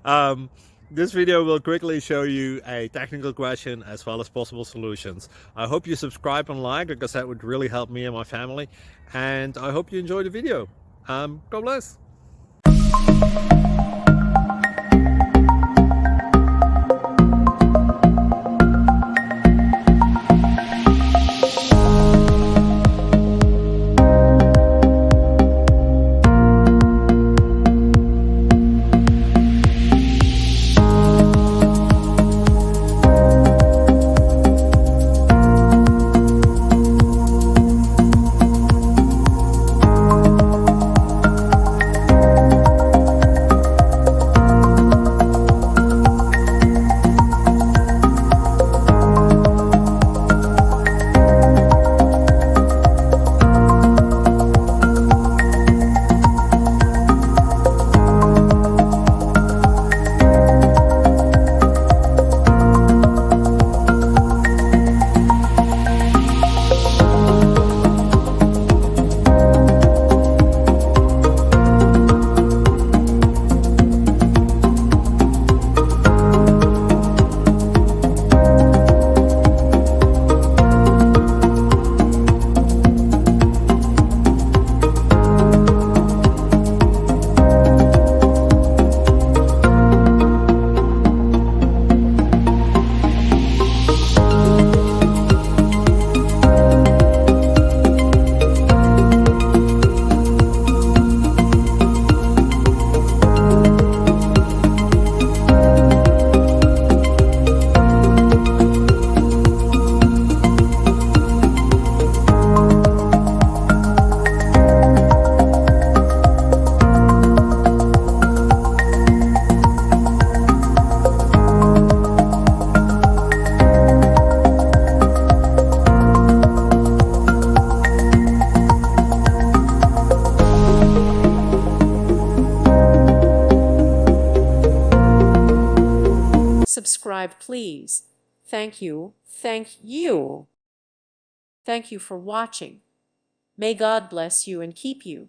um, this video will quickly show you a technical question as well as possible solutions. I hope you subscribe and like, because that would really help me and my family. And I hope you enjoy the video. God bless. Subscribe, please. Thank you. Thank you. Thank you for watching. May God bless you and keep you.